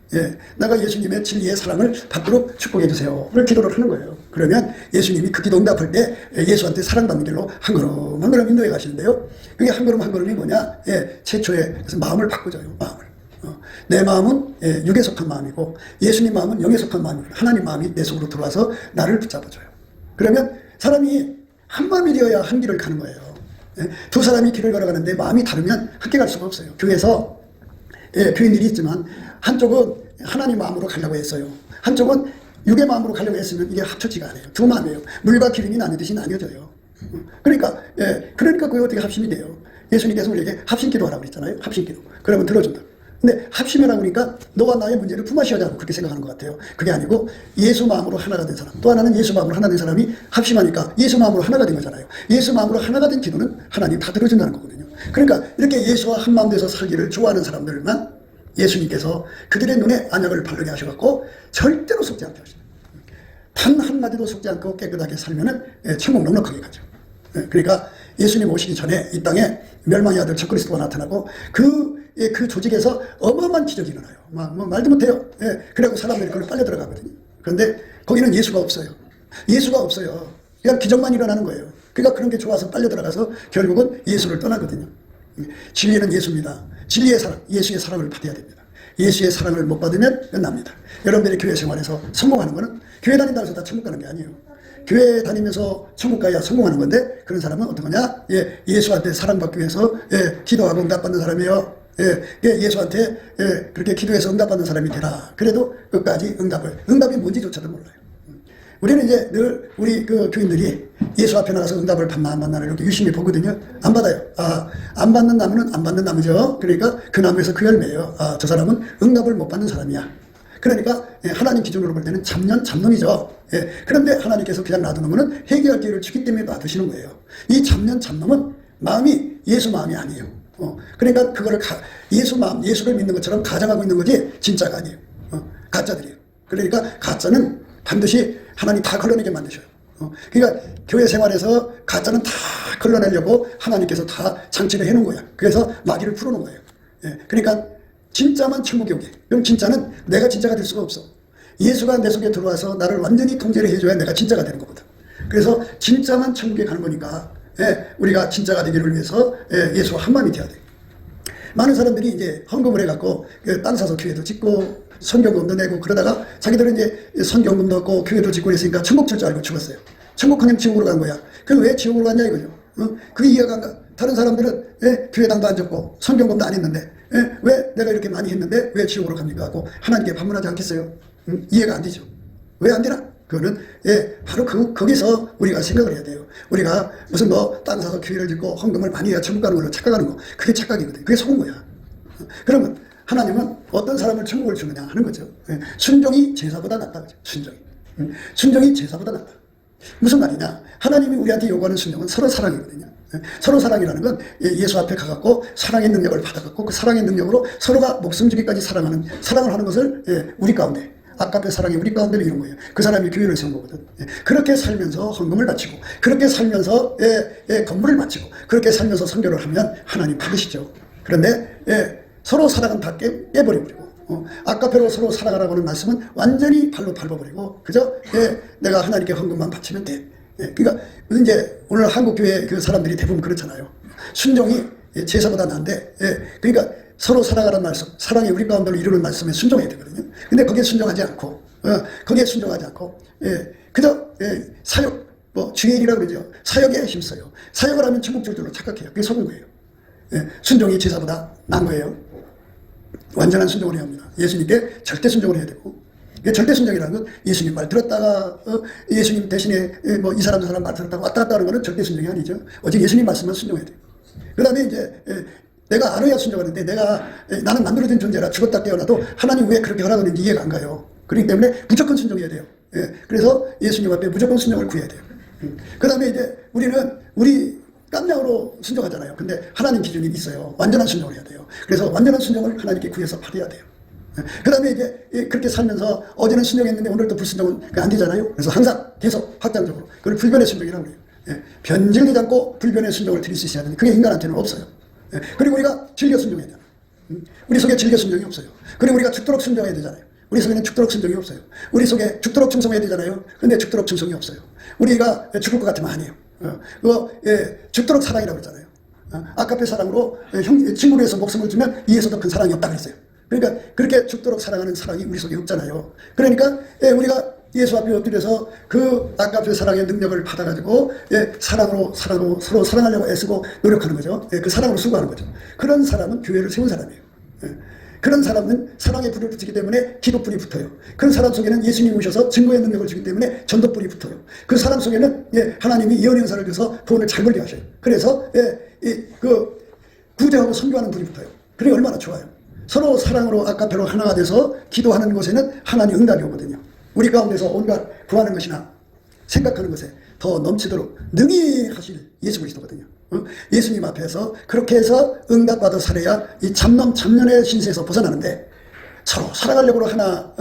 내가 예수님의 진리의 사랑을 받도록 축복해 주세요. 를 기도를 하는 거예요. 그러면 예수님이 그 기도 응답할 때 예수한테 사랑받는 길로 한 걸음 한 걸음 인도해 가시는데요. 그게 한 걸음 한 걸음이 뭐냐? 최초에 그래서 마음을 바꾸줘요. 마음을. 내 마음은 육에 속한 마음이고 예수님 마음은 영에 속한 마음이고 하나님 마음이 내 속으로 들어와서 나를 붙잡아줘요. 그러면 사람이 한 마음이 되어야 한 길을 가는 거예요. 두 사람이 길을 걸어가는데 마음이 다르면 함께 갈 수가 없어요. 교회에서 교인들이 있지만 한쪽은 하나님 마음으로 가려고 했어요. 한쪽은 육의 마음으로 가려고 했으면 이게 합쳐지가 않아요. 두 마음이에요. 물과 기름이 나뉘듯이 나뉘어져요. 그러니까 그게 어떻게 합심이 돼요. 예수님께서 우리에게 합심기도 하라고 그랬잖아요. 합심기도. 그러면 들어준다. 근데 합심이라고 그러니까 너와 나의 문제를 품앗이하자고 그렇게 생각하는 것 같아요. 그게 아니고 예수 마음으로 하나가 된 사람, 또 하나는 예수 마음으로 하나 된 사람이 합심하니까 예수 마음으로 하나가 된 거잖아요. 예수 마음으로 하나가 된 기도는 하나님 다 들어준다는 거거든요. 그러니까 이렇게 예수와 한 마음 돼서 살기를 좋아하는 사람들만 예수님께서 그들의 눈에 안약을 바르게 하셔갖고 절대로 속지 않게 하십니다. 단 한마디도 속지 않고 깨끗하게 살면은 천국 넉넉하게 가죠. 그러니까 예수님 오시기 전에 이 땅에 멸망의 아들 적그리스도가 나타나고 그 조직에서 어마어마한 기적이 일어나요. 말도 못해요. 그래갖고 사람들이 그걸 빨려 들어가거든요. 그런데 거기는 예수가 없어요. 예수가 없어요. 그냥 기적만 일어나는 거예요. 그러니까 그런 게 좋아서 빨려 들어가서 결국은 예수를 떠나거든요. 진리는 예수입니다. 진리의 사랑, 예수의 사랑을 받아야 됩니다. 예수의 사랑을 못 받으면 끝납니다. 여러분들이 교회 생활에서 성공하는 거는 교회 다닌다고 해서 다 천국 가는 게 아니에요. 교회 다니면서 천국 가야 성공하는 건데 그런 사람은 어떤 거냐? 예수한테 사랑받기 위해서 기도하고 응답받는 사람이에요. 예수한테 그렇게 기도해서 응답받는 사람이 되라. 그래도 끝까지 응답이 뭔지조차도 몰라요. 우리는 이제 늘 우리 그 교인들이 예수 앞에 나가서 응답을 받나 안 받나를 이렇게 유심히 보거든요. 안 받아요. 안 받는 나무는 안 받는 나무죠. 그러니까 그 나무에서 그 열매예요. 저 사람은 응답을 못 받는 사람이야. 그러니까 하나님 기준으로 볼 때는 잡념이죠. 그런데 하나님께서 그냥 놔두는 해결할 기회를 주기 때문에 놔두시는 거예요. 이 잡념은 마음이 예수 마음이 아니에요. 그러니까 그거를 예수를 믿는 것처럼 가정하고 있는 거지 진짜가 아니에요. 가짜들이에요. 그러니까 가짜는 반드시 하나님 다 걸러내게 만드셔요. 그러니까 교회 생활에서 가짜는 다 걸러내려고 하나님께서 다 장치를 해놓은 거야. 그래서 마귀를 풀어놓은 거예요. 그러니까 진짜만 천국에 오게. 그럼 진짜는 내가 진짜가 될 수가 없어. 예수가 내 속에 들어와서 나를 완전히 통제를 해줘야 내가 진짜가 되는 거거든. 그래서 진짜만 천국에 가는 거니까 우리가 진짜가 되기를 위해서 예수와 한 마음이 되어야 돼. 많은 사람들이 이제 헌금을 해갖고 땅 사서 교회도 짓고 선교금도 내고 그러다가 자기들은 이제 선교금도 얻고 교회도 짓고 그랬으니까 천국 줄 줄 알고 죽었어요. 천국 그냥 지옥으로 간 거야. 그럼 왜 지옥으로 갔냐 이거죠. 그게 이해가 안 가. 다른 사람들은 교회당도 안 줬고 선교금도 안 했는데 왜 내가 이렇게 많이 했는데 왜 지옥으로 갑니까 하고 하나님께 반문하지 않겠어요? 이해가 안 되죠. 왜 안 되나? 그거는 바로 거기서 우리가 생각을 해야 돼요. 우리가 무슨 땅 사서 교회를 짓고 헌금을 많이 해야 천국 가는 걸로 착각하는 거, 그게 착각이거든. 그게 속은 거야. 그러면 하나님은 어떤 사람을 천국을 주느냐 하는 거죠. 순종이 제사보다 낫다. 그죠? 순종이 제사보다 낫다. 무슨 말이냐? 하나님이 우리한테 요구하는 순종은 서로 사랑이거든요. 서로 사랑이라는 건 예수 앞에 가갖고 사랑의 능력을 받아갖고 그 사랑의 능력으로 서로가 목숨 주기까지 사랑을 하는 것을 우리 가운데 아까의 사랑이 우리 가운데 이런 거예요. 그 사람이 교회를 세운 거거든. 그렇게 살면서 헌금을 바치고 그렇게 살면서 건물을 바치고 그렇게 살면서 선교를 하면 하나님 받으시죠. 그런데 서로 사랑은 다 깨버려버리고 아까페로 서로 사랑하라고 하는 말씀은 완전히 발로 밟아버리고 그저 내가 하나님께 헌금만 바치면 돼. 그러니까 이제 오늘 한국 교회 그 사람들이 대부분 그렇잖아요. 순종이 제사보다 난데 그러니까 서로 사랑하라는 말씀, 사랑이 우리 가운데로 이루는 말씀에 순종해야 되거든요. 근데 거기에 순종하지 않고 그저 사역 주의 일이라고 그러죠. 사역에 힘써요. 사역을 하면 천국 줄 줄로 착각해요. 그게 속은 거예요. 순종이 제사보다 난 거예요. 완전한 순종을 해야 합니다. 예수님께 절대 순종을 해야 되고 절대 순종이라는 건 예수님 말 들었다가 예수님 대신에 이 사람 저 사람 말 들었다가 왔다 갔다 하는 거는 절대 순종이 아니죠. 오직 예수님 말씀만 순종해야 돼요. 그 다음에 이제 내가 알아야 순종하는데 나는 만들어진 존재라 죽었다 깨어나도 하나님 왜 그렇게 하라고 하는지 이해가 안 가요. 그렇기 때문에 무조건 순종해야 돼요. 그래서 예수님 앞에 무조건 순종을 구해야 돼요. 그 다음에 이제 우리 깜냥으로 순종하잖아요. 근데 하나님 기준이 있어요. 완전한 순종을 해야 돼요. 그래서 완전한 순종을 하나님께 구해서 받아야 돼요. 그 다음에 이제 그렇게 살면서 어제는 순종했는데 오늘 또 불순종은 안 되잖아요. 그래서 항상 계속 확장적으로 그걸 불변의 순종이라고 해요. 변질되지 않고 불변의 순종을 드릴 수 있어야 되는데 그게 인간한테는 없어요. 그리고 우리가 즐겨 순종해야 돼요. 우리 속에 즐겨 순종이 없어요. 그리고 우리가 죽도록 순종해야 되잖아요. 우리 속에는 죽도록 순종이 없어요. 우리 속에 죽도록 충성해야 되잖아요. 근데 죽도록 충성이 없어요. 우리가 죽을 것 같으면 안 해요. 죽도록 사랑이라고 그러잖아요. 아까페 사랑으로 친구를 위해서 목숨을 주면 이에서도 큰 사랑이 없다고 그랬어요. 그러니까 그렇게 죽도록 사랑하는 사랑이 우리 속에 없잖아요. 그러니까 우리가 예수 앞에 엎드려서 그 아까페 사랑의 능력을 받아가지고 사랑으로 서로 사랑하려고 애쓰고 노력하는 거죠. 그 사랑으로 수고하는 거죠. 그런 사람은 교회를 세운 사람이에요. 그런 사람은 사랑의 불을 붙이기 때문에 기도불이 붙어요. 그런 사람 속에는 예수님이 오셔서 증거의 능력을 주기 때문에 전도불이 붙어요. 그 사람 속에는 하나님이 예언의 은사를 줘서 돈을 잘 벌게 하셔요. 그래서 그 구제하고 선교하는 불이 붙어요. 그게 얼마나 좋아요. 서로 사랑으로 아까페로 하나가 돼서 기도하는 곳에는 하나님 응답이 오거든요. 우리 가운데서 온갖 구하는 것이나 생각하는 것에 더 넘치도록 능히 하실 예수 그리스도거든요. 예수님 앞에서 그렇게 해서 응답받아 살아야 이 잡념의 신세에서 벗어나는데 서로 사랑하려고 하나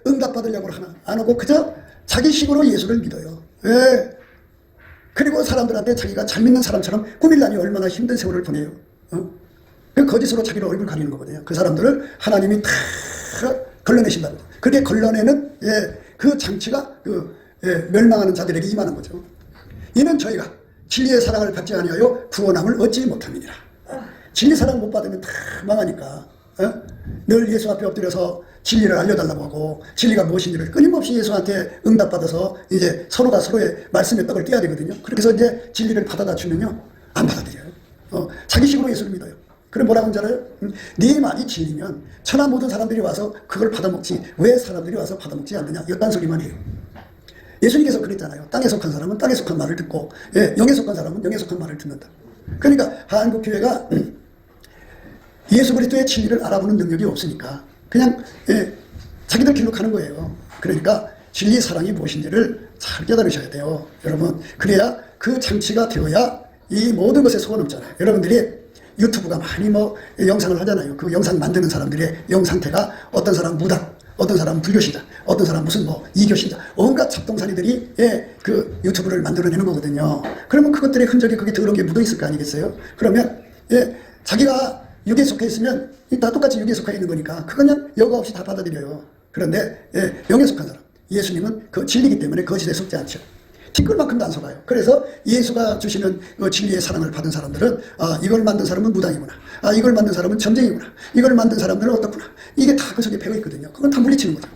응답받으려고 하나 안 하고 그저 자기식으로 예수를 믿어요. 그리고 사람들한테 자기가 잘 믿는 사람처럼 꾸밀라니 얼마나 힘든 세월을 보내요. 그 거짓으로 자기를 얼굴 가리는 거거든요. 그 사람들을 하나님이 다 걸러내신다고. 그게 걸러내는 그 장치가 멸망하는 자들에게 임하는 거죠. 이는 저희가 진리의 사랑을 받지 아니하여 구원함을 얻지 못함이니라. 진리 사랑 못 받으면 다 망하니까 늘 예수 앞에 엎드려서 진리를 알려달라고 하고 진리가 무엇인지를 끊임없이 예수한테 응답받아서 이제 서로가 서로의 말씀의 떡을 떼야 되거든요. 그렇게 해서 이제 진리를 받아다 주면요 안 받아들여요. 자기식으로 예수를 믿어요. 그럼 뭐라고 하는지 알아요? 네 말이 진리면 천하 모든 사람들이 와서 그걸 받아먹지 왜 사람들이 와서 받아먹지 않느냐 이딴 소리만 해요. 예수님께서 그랬잖아요. 땅에 속한 사람은 땅에 속한 말을 듣고 영에 속한 사람은 영에 속한 말을 듣는다. 그러니까 한국교회가 예수 그리스도의 진리를 알아보는 능력이 없으니까 그냥 자기들 길로 가는 거예요. 그러니까 진리 사랑이 무엇인지를 잘 깨달으셔야 돼요. 여러분 그래야 그 장치가 되어야 이 모든 것에 소원 없잖아요. 여러분들이 유튜브가 많이 영상을 하잖아요. 그 영상 만드는 사람들의 영 상태가 어떤 사람 무당, 어떤 사람 불교신자, 어떤 사람 무슨 이교신자, 온갖 잡동사니들이 그 유튜브를 만들어내는 거거든요. 그러면 그것들의 흔적이 거기 더러운 게 묻어 있을 거 아니겠어요? 그러면 자기가 육에 속해 있으면 다 똑같이 육에 속해 있는 거니까 그건 여과 없이 다 받아들여요. 그런데 영에 속한 사람, 예수님은 그 진리이기 때문에 거짓에 속지 않죠. 티끌만큼도 안 속아요. 그래서 예수가 주시는 진리의 사랑을 받은 사람들은 이걸 만든 사람은 무당이구나. 이걸 만든 사람은 점쟁이구나. 이걸 만든 사람들은 어떻구나. 이게 다 그 속에 배어 있거든요. 그건 다 물리치는 거죠.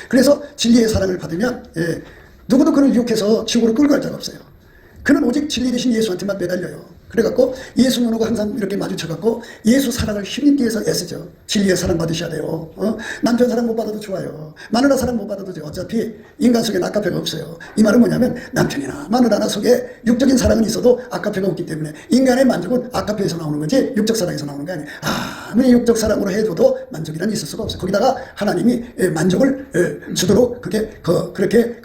그래서 진리의 사랑을 받으면 누구도 그를 유혹해서 지옥으로 끌고 갈 자가 없어요. 그는 오직 진리 대신 예수한테만 매달려요. 그래갖고 예수 눈하고 항상 이렇게 마주쳐갖고 예수 사랑을 힘있게 해서 애쓰죠. 진리의 사랑 받으셔야 돼요. 남편 사랑 못 받아도 좋아요. 마누라 사랑 못 받아도 돼요. 어차피 인간 속에 아까페가 없어요. 이 말은 뭐냐면 남편이나 마누라나 속에 육적인 사랑은 있어도 아까페가 없기 때문에 인간의 만족은 아까페에서 나오는 거지 육적 사랑에서 나오는 게 아니에요. 아무리 육적 사랑으로 해줘도 만족이란 있을 수가 없어요. 거기다가 하나님이 만족을 주도록 그렇게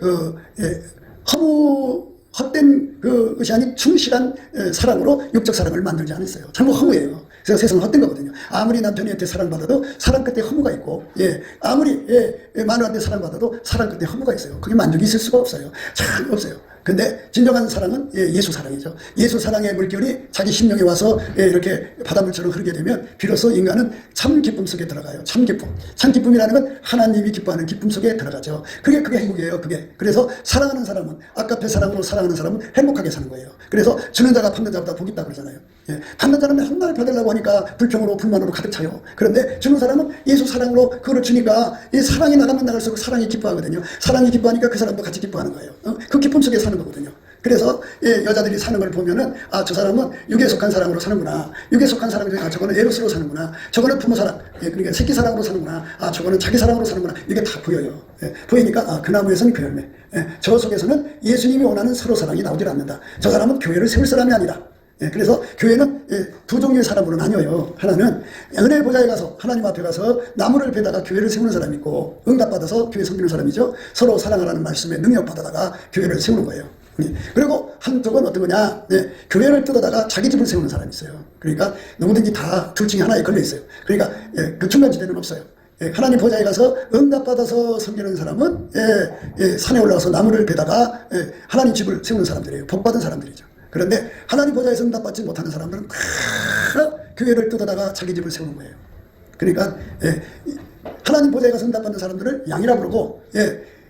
헛된 것이 아닌 충실한 사랑으로 육적 사랑을 만들지 않았어요. 전부 허무예요. 그래서 세상은 헛된 거거든요. 아무리 남편한테 사랑받아도 사랑 끝에 허무가 있고, 아무리 마누라한테 사랑받아도 사랑 끝에 허무가 있어요. 그게 만족이 있을 수가 없어요. 참 없어요. 근데 진정한 사랑은 예수 사랑이죠. 예수 사랑의 물결이 자기 심령에 와서 이렇게 바닷물처럼 흐르게 되면 비로소 인간은 참 기쁨 속에 들어가요. 참 기쁨. 참 기쁨이라는 건 하나님이 기뻐하는 기쁨 속에 들어가죠. 그게 행복이에요. 그게. 그래서 사랑하는 사람은 아까페 사랑으로 사랑하는 사람은 행복하게 사는 거예요. 그래서 주는 자가 받는 자보다 복이 있다고 그러잖아요. 받는 자는 맨날 받으려고 하니까 불평으로 불만으로 가득 차요. 그런데 주는 사람은 예수 사랑으로 그거를 주니까 이 사랑이 나가면 나갈수록 사랑이 기뻐하거든요. 사랑이 기뻐하니까 그 사람도 같이 기뻐하는 거예요. 그 기쁨 속에 사는 거거든요. 그래서 여자들이 사는 걸 보면은 저 사람은 육에 속한 사랑으로 사는구나. 육에 속한 사랑 중에 저거는 에로스로 사는구나. 저거는 부모 사랑, 그러니까 새끼 사랑으로 사는구나. 저거는 자기 사랑으로 사는구나. 이게 다 보여요. 보이니까 그 나무에서는 그 열매. 저 속에서는 예수님이 원하는 서로 사랑이 나오질 않는다. 저 사람은 교회를 세울 사람이 아니다. 그래서 교회는 두 종류의 사람으로 나뉘어요. 하나는 은혜의 보좌에 가서 하나님 앞에 가서 나무를 베다가 교회를 세우는 사람이 있고, 응답받아서 교회 섬기는 사람이죠. 서로 사랑하라는 말씀에 능력받아다가 교회를 세우는 거예요. 그리고 한쪽은 어떤 거냐, 교회를 뜯어다가 자기 집을 세우는 사람이 있어요. 그러니까 누구든지 다 둘 중에 하나에 걸려 있어요. 그러니까 그 중간지대는 없어요. 하나님 보좌에 가서 응답받아서 섬기는 사람은 산에 올라가서 나무를 베다가 하나님 집을 세우는 사람들이에요. 복받은 사람들이죠. 그런데 하나님 보좌에서 응답받지 못하는 사람들은 교회를 뜯어다가 자기 집을 세우는 거예요. 그러니까 하나님 보좌에 가서 응답받는 사람들을 양이라고 그러고,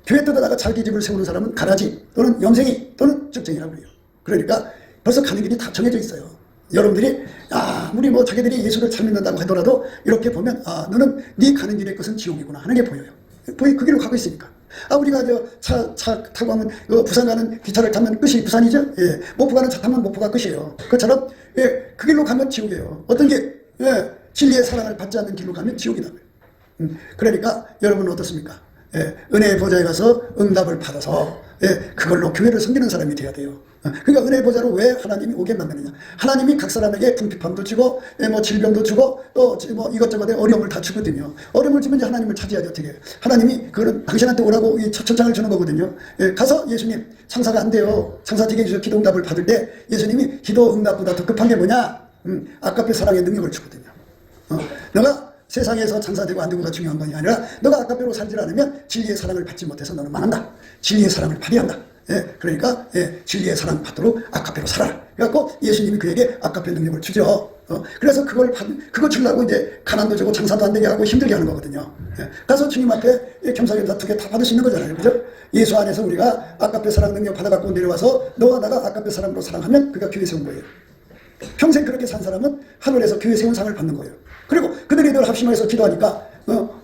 교회 뜯어다가 자기 집을 세우는 사람은 가라지 또는 염생이 또는 쭉쟁이라고 그래요. 그러니까 벌써 가는 길이 다 정해져 있어요. 여러분들이 아무리 뭐 자기들이 예수를 잘 믿는다고 하더라도 이렇게 보면 너는 네 가는 길의 것은 지옥이구나 하는 게 보여요. 그 길로 가고 있으니까. 우리가 차 타고 하면 부산 가는 기차를 타면 끝이 부산이죠. 목포 가는 차 타면 목포가 끝이에요. 그처럼 그 길로 가면 지옥이에요. 어떤 게 진리의 사랑을 받지 않는 길로 가면 지옥이다. 그러니까 여러분은 어떻습니까? 은혜의 보좌에 가서 응답을 받아서 그걸로 교회를 섬기는 사람이 돼야 돼요. 그러니까 은혜의 보좌로 왜 하나님이 오게 만드느냐. 하나님이 각 사람에게 궁핍함도 주고 뭐 질병도 주고 또 뭐 이것저것 어려움을 다 주거든요. 어려움을 주면 이제 하나님을 찾아야지 어떻게 해요. 하나님이 그거는 당신한테 오라고 이 첫장을 주는 거거든요. 가서 예수님 상사가 안 돼요. 상사 되게 해주셔서 기도 응답을 받을 때 예수님이 기도 응답보다 더 급한 게 뭐냐. 아까의 사랑의 능력을 주거든요. 너가 세상에서 장사되고 안 되고가 중요한 것이 아니라 너가 아까배로 살지 않으면 진리의 사랑을 받지 못해서 너는 망한다. 진리의 사랑을 받아야 한다. 그러니까 진리의 사랑 받도록 아까배로 살아라. 그래갖고 예수님이 그에게 아까배 능력을 주죠. 그래서 그거 주려고 이제 가난도 주고 장사도 안 되게 하고 힘들게 하는 거거든요. 가서 주님 앞에 겸사겸사 두 개 다 받을 수 있는 거잖아요. 그죠? 예수 안에서 우리가 아까배 사랑 능력 받아갖고 내려와서 너와 나가 아까배 사랑으로 사랑하면 그가 교회 세운 거예요. 평생 그렇게 산 사람은 하늘에서 교회 세운 상을 받는 거예요. 그리고 그들이 늘 합심해서 기도하니까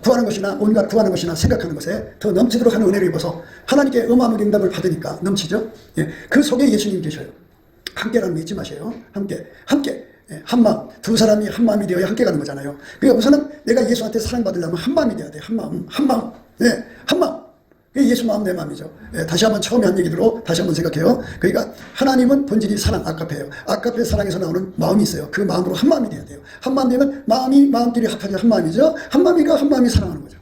구하는 것이나 온갖 구하는 것이나 생각하는 것에 더 넘치도록 하는 은혜를 입어서 하나님께 어마어마한 응답을 받으니까 넘치죠. 그 속에 예수님 계셔요. 함께라는 거 잊지 마세요. 함께 한마음, 두 사람이 한마음이 되어야 함께 가는 거잖아요. 그러니까 우선은 내가 예수한테 사랑받으려면 한마음이 돼야 돼. 한마음. 한마음. 예수 마음 내 마음이죠. 다시 한번 처음에 한 얘기대로 다시 한번 생각해요. 그러니까 하나님은 본질이 사랑, 아까페예요. 아까페 사랑에서 나오는 마음이 있어요. 그 마음으로 한 마음이 돼야 돼요. 한 마음 되면 마음끼리 합하게 한 마음이죠. 한 마음이니까 한 마음이 사랑하는 거죠.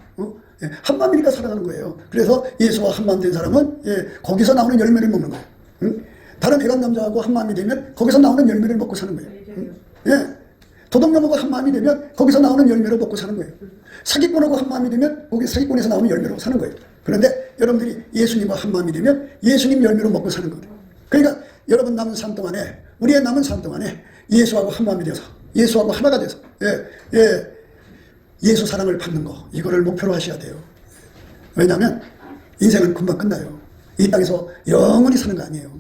한 마음이니까 사랑하는 거예요. 그래서 예수와 한 마음 된 사람은 거기서 나오는 열매를 먹는 거예요. 다른 애간 남자하고 한 마음이 되면 거기서 나오는 열매를 먹고 사는 거예요. 도둑놈하고 한 마음이 되면 거기서 나오는 열매로 먹고 사는 거예요. 사기꾼하고 한 마음이 되면 거기 사기꾼에서 나오는 열매로 사는 거예요. 그런데 여러분들이 예수님과 한 마음이 되면 예수님 열매로 먹고 사는 거예요. 그러니까 여러분 남은 삶 동안에, 우리의 남은 삶 동안에 예수하고 한 마음이 되어서, 예수하고 하나가 돼서 예수 사랑을 받는 거, 이거를 목표로 하셔야 돼요. 왜냐하면 인생은 금방 끝나요. 이 땅에서 영원히 사는 거 아니에요.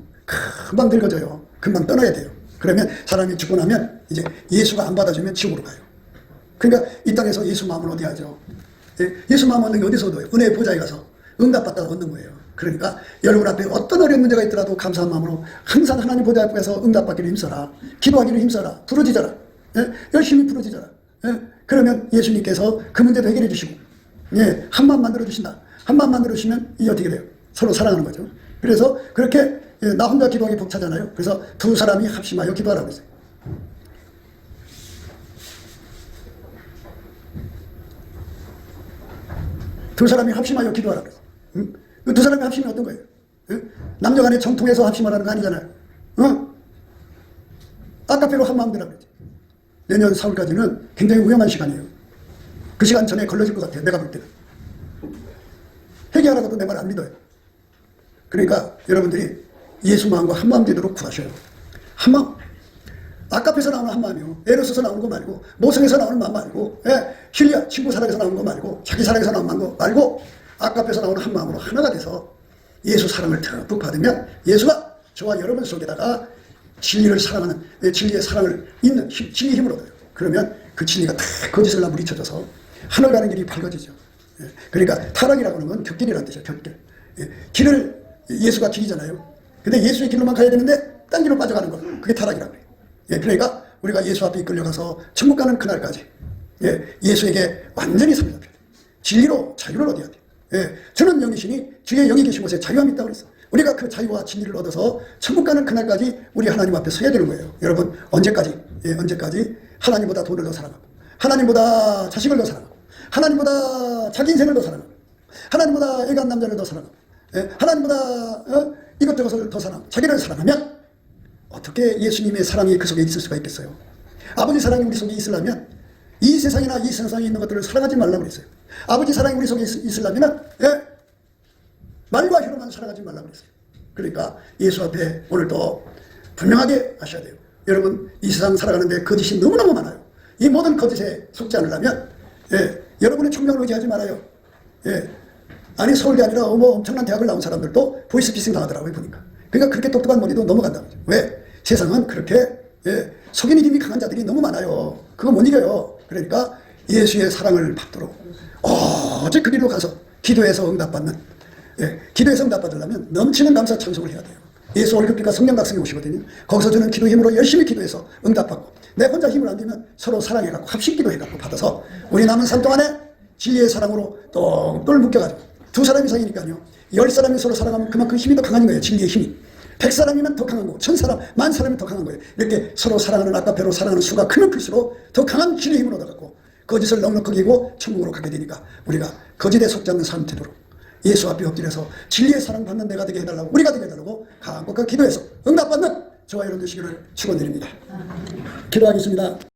금방 늙어져요. 금방 떠나야 돼요. 그러면 사람이 죽고 나면 이제 예수가 안 받아주면 지옥으로 가요. 그러니까 이 땅에서 예수 마음을 어디 하죠? 예수 마음 얻는 게 어디서 얻어요? 은혜의 보좌에 가서 응답받다가 얻는 거예요. 그러니까 여러분 앞에 어떤 어려운 문제가 있더라도 감사한 마음으로 항상 하나님 보좌 앞에서 응답받기를 힘써라. 기도하기를 힘써라. 부르짖어라. 열심히 부르짖어라. 그러면 예수님께서 그 문제도 해결해 주시고 한 마음 만들어 주신다. 한 마음 만들어 주시면 이게 어떻게 돼요? 서로 사랑하는 거죠. 그래서 그렇게 나 혼자 기도하기 벅차잖아요. 그래서 두 사람이 합심하여 기도하라고 했어요. 두 사람이 합심하여 기도하라고 했어요. 두 사람이 합심이 어떤 거예요? 남녀간에 정통해서 합심하라는 거 아니잖아요. 아까페로 한 마음 되라고 그랬지. 내년 4월까지는 굉장히 위험한 시간이에요. 그 시간 전에 걸러질 것 같아요. 내가 볼 때는. 회개하라고도 내 말 안 믿어요. 그러니까 여러분들이 예수 마음과 한 마음 되도록 구하셔요. 한 마음. 아까페에서 나오는 한 마음이요. 에로스에서 나오는 거 말고, 모성에서 나오는 마음 말고, 힐리아 친구 사랑에서 나오는 거 말고, 자기 사랑에서 나오는 거 말고, 아까페에서 나오는 한 마음으로 하나가 돼서 예수 사랑을 듬뿍 받으면 예수가 저와 여러분 속에다가 진리를 사랑하는, 진리의 사랑을 있는 진리의 힘을 얻어요. 그러면 그 진리가 다 거짓을 나무리쳐져서 하늘 가는 길이 밝아지죠. 그러니까 타락이라고 하는 건 곁길이라는 뜻이죠. 곁길. 길을 예수가 길이잖아요. 근데 예수의 길로만 가야 되는데 딴 길로 빠져가는 거, 그게 타락이라고 해요. 그러니까 우리가 예수 앞에 이끌려가서 천국 가는 그날까지 예수에게 완전히 사로잡혀야 돼. 진리로 자유를 얻어야 돼. 저는 영이시니 주의 영이 계신 곳에 자유함이 있다고 그랬어. 우리가 그 자유와 진리를 얻어서 천국 가는 그날까지 우리 하나님 앞에 서야 되는 거예요. 여러분, 언제까지? 예, 언제까지? 하나님보다 돈을 더 사랑하고, 하나님보다 자식을 더 사랑하고, 하나님보다 자기 인생을 더 사랑하고, 하나님보다 애간 남자를 더 사랑하고, 예, 하나님보다 이것저것을 더 사랑하고, 자기를 사랑하면 어떻게 예수님의 사랑이 그 속에 있을 수가 있겠어요? 아버지 사랑이 우리 속에 있으려면 이 세상이나 이 세상에 있는 것들을 사랑하지 말라고 그랬어요. 아버지 사랑이 우리 속에 있으려면 말과 혀로만 살아가지 말라고 그랬어요. 그러니까 예수 앞에 오늘도 분명하게 하셔야 돼요. 여러분, 이 세상 살아가는데 거짓이 너무너무 많아요. 이 모든 거짓에 속지 않으려면 여러분의 총명을 의지하지 말아요. 아니, 서울대 아니라 엄청난 대학을 나온 사람들도 보이스피싱 당하더라고요, 보니까. 그러니까 그렇게 똑똑한 머리도 넘어간다는 거죠. 왜? 세상은 그렇게 속이는 힘이 강한 자들이 너무 많아요. 그거 못 이겨요. 그러니까 예수의 사랑을 받도록 오직 그 길로 가서 기도해서 응답받는, 기도해서 응답받으려면 넘치는 감사 찬송을 해야 돼요. 예수 월급기가 성령 각성이 오시거든요. 거기서 주는 기도 힘으로 열심히 기도해서 응답받고, 내 혼자 힘을 안 들면 서로 사랑해갖고 합식 기도해갖고 받아서 우리 남은 삶 동안에 진리의 사랑으로 똘똘 묶여가지고, 2사람 이상이니까요, 10사람이 서로 사랑하면 그만큼 힘이 더 강한 거예요. 진리의 힘이. 100사람이면 더 강한 거고, 1000사람, 10,000사람이 더 강한 거예요. 이렇게 서로 사랑하는 아까배로 사랑하는 수가 크면 클수록 더 강한 진리의 힘을 얻어갖고 거짓을 넉넉하게 이기고 천국으로 가게 되니까, 우리가 거짓에 속지 않는 삶 되도록 예수 앞에 엎드려서 진리의 사랑 받는 내가 되게 해달라고, 우리가 되게 해달라고 간곡하게 기도해서 응답받는 저와 여러분 되시기를 축원드립니다. 기도하겠습니다.